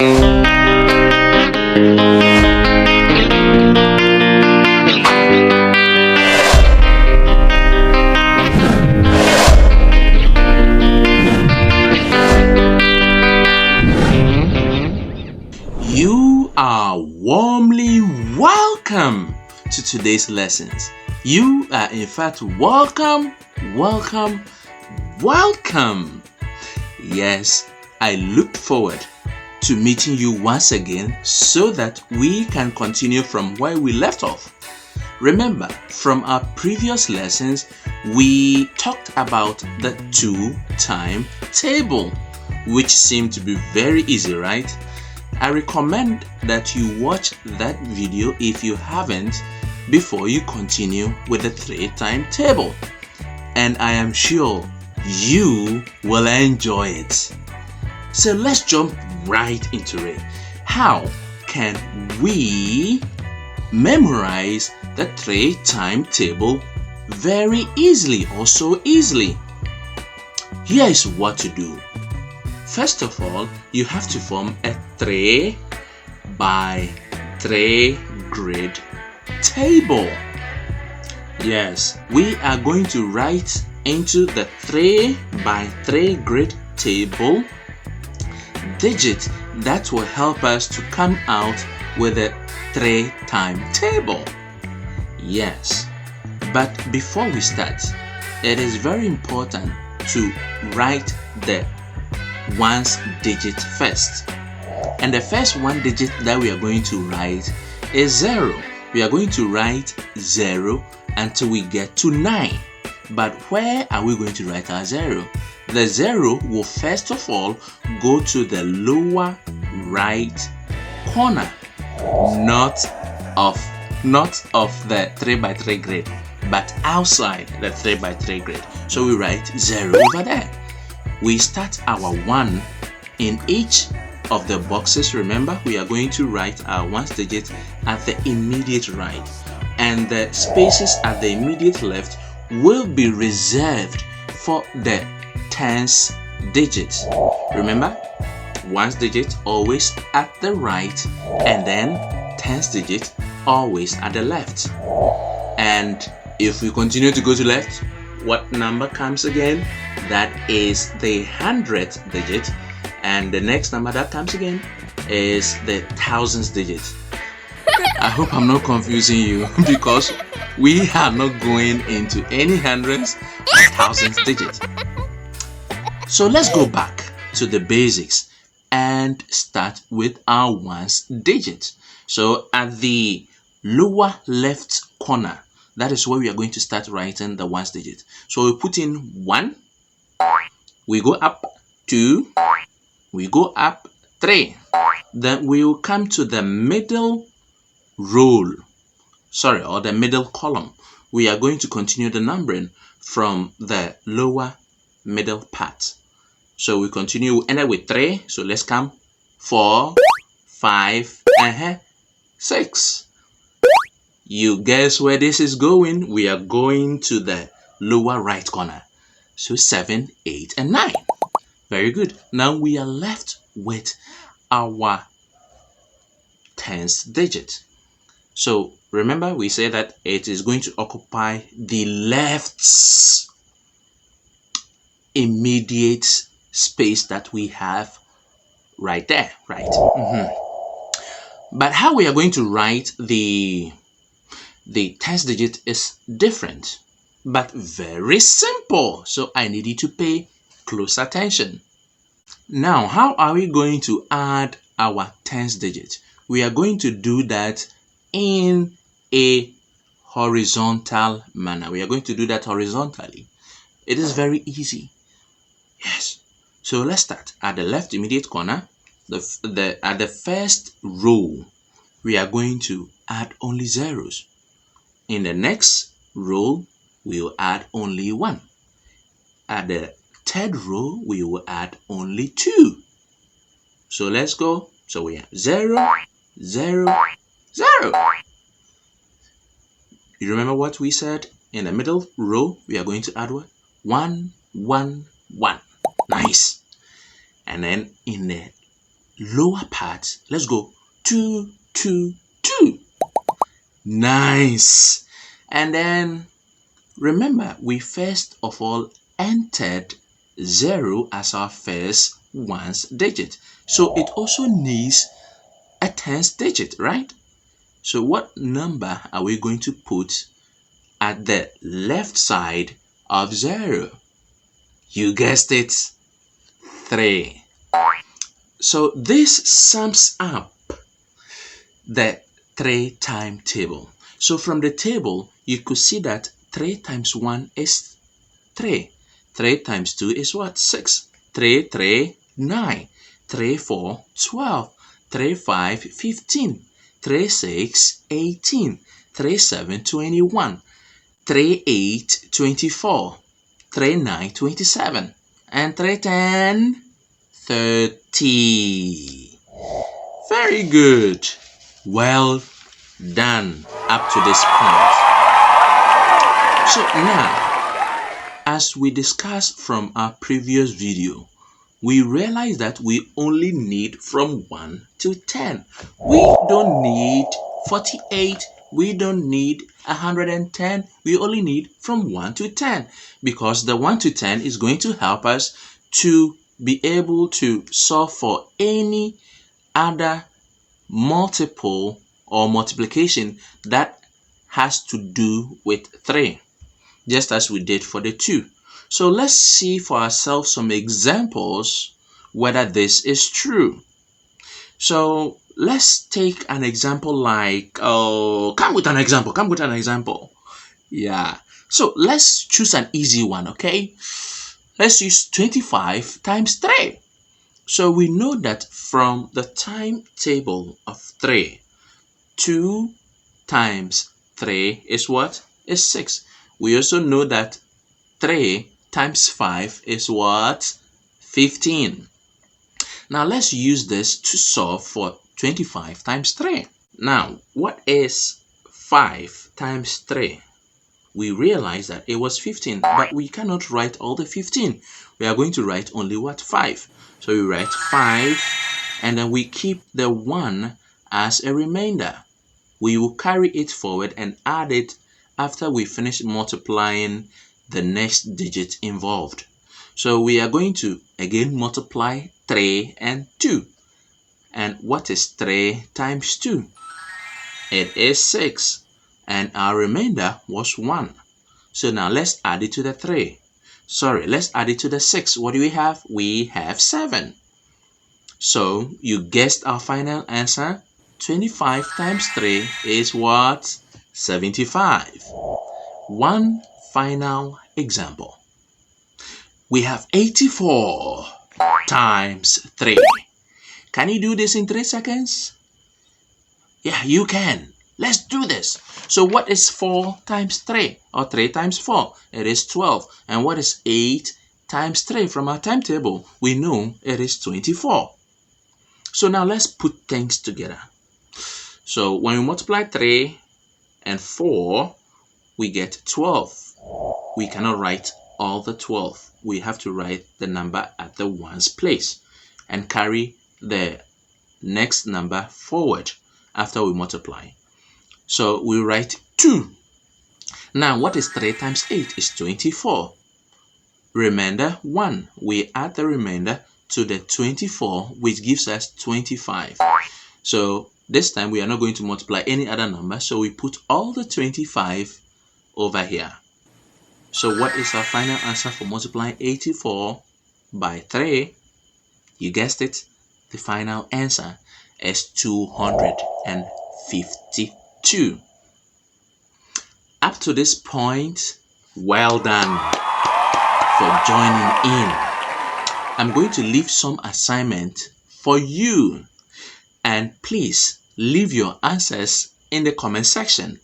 You are warmly welcome to today's lessons. You are in fact welcome. Yes, I look forward to meeting you once again so that we can continue from where we left off. Remember, from our previous lessons, we talked about the 2-time table, which seemed to be very easy, right? I recommend that you watch that video if you haven't before you continue with the 3-time table. And I am sure you will enjoy it. So let's jump right into it. How can we memorize the 3-time table very easily or so easily? Here is what to do. First of all, you have to form a 3 by 3 grid table. Yes, we are going to write into the 3 by 3 grid table digit that will help us to come out with a 3-time table. Yes, but before we start, it is very important to write the ones digit first. And the first 1 digit that we are going to write is 0. We are going to write 0 until we get to 9. But where are we going to write our 0? The 0 will first of all go to the lower right corner, not of the 3 by 3 grid, but outside the 3 by 3 grid. So we write 0 over there. We start our 1 in each of the boxes. Remember, we are going to write our ones digit at the immediate right, and the spaces at the immediate left will be reserved for the tens digits. Remember, ones digit always at the right, and then tens digit always at the left. And if we continue to go to left, what number comes again? That is the 100th digit, and the next number that comes again is the thousands digit. I hope I'm not confusing you because we are not going into any hundreds or thousands digit. So let's go back to the basics and start with our ones digit. So at the lower left corner, that is where we are going to start writing the ones digit. So we put in 1, we go up 2, we go up 3. Then we will come to the middle row, or the middle column. We are going to continue the numbering from the lower middle part. So we continue, we end up with 3. So let's come 4, 5, 6. You guess where this is going? We are going to the lower right corner. So 7, 8, and 9. Very good. Now we are left with our tens digit. So remember, we say that it is going to occupy the left's immediate space that we have right there, right? But how we are going to write the tens digit is different, but very simple. So I need you to pay close attention. Now, how are we going to add our tens digit? We are going to do that in a horizontal manner. We are going to do that horizontally. It is very easy. Yes. So let's start at the left immediate corner. At the first row, we are going to add only zeros. In the next row, we will add only 1. At the third row, we will add only 2. So let's go. So we have 0, 0, 0. You remember what we said? In the middle row, we are going to add what? 1, 1, 1. Nice. And then in the lower part, let's go 2, 2, 2. Nice. And then remember, we first of all entered 0 as our first ones digit. So it also needs a tens digit, right? So what number are we going to put at the left side of 0? You guessed it, 3. So this sums up the 3 timetable. So from the table, you could see that 3 times 1 is 3. 3 times 2 is what? 6. 3, 3, 9. 3, 4, 12. 3, 5, 15. 3, 6, 18. 3, 7, 21. 3, 8, 24. 3, 9, 27. And 3, 10, 30. Very good. Well done up to this point. So now, as we discussed from our previous video, we realize that we only need from 1 to 10. We don't need 48. We don't need 110. We only need from 1 to 10, because the 1 to 10 is going to help us to be able to solve for any other multiple or multiplication that has to do with 3, just as we did for the 2. So let's see for ourselves some examples whether this is true. So let's take an example like, come with an example. Yeah. So let's choose an easy one, okay? Let's use 25 times 3. So we know that from the timetable of 3, 2 times 3 is what? Is 6. We also know that 3 times 5 is what? 15. Now let's use this to solve for 25 times 3. Now, what is 5 times 3? We realize that it was 15, but we cannot write all the 15. We are going to write only what? 5. So we write 5, and then we keep the 1 as a remainder. We will carry it forward and add it after we finish multiplying the next digit involved. So we are going to again multiply 3 and 2. And what is 3 times 2? It is 6. And our remainder was 1. So now let's add it to the 3. Let's add it to the 6. What do we have? We have 7. So you guessed our final answer. 25 times 3 is what? 75. One final example. We have 84 times 3. Can you do this in 3 seconds? Yeah, you can. Let's do this. So what is 4 times 3 or 3 times 4? It is 12. And what is 8 times 3 from our timetable? We know it is 24. So now let's put things together. So when we multiply 3 and 4, we get 12. We cannot write all the 12. We have to write the number at the ones place and carry the next number forward after we multiply. So we write 2. Now what is 3 times 8? Is 24. Remainder 1. We add the remainder to the 24, which gives us 25. So this time we are not going to multiply any other number, so we put all the 25 over here. So what is our final answer for multiplying 84 by 3? You guessed it. The final answer is 252. Up to this point, well done for joining in. I'm going to leave some assignment for you, and please leave your answers in the comment section.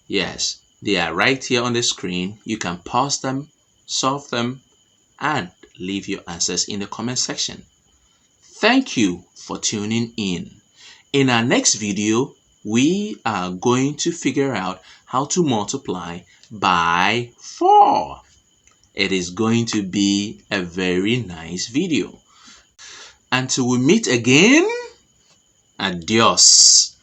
Yes, they are right here on the screen. You can pause them, solve them, and leave your answers in the comment section. Thank you for tuning in. In our next video, we are going to figure out how to multiply by 4. It is going to be a very nice video. Until we meet again, adios.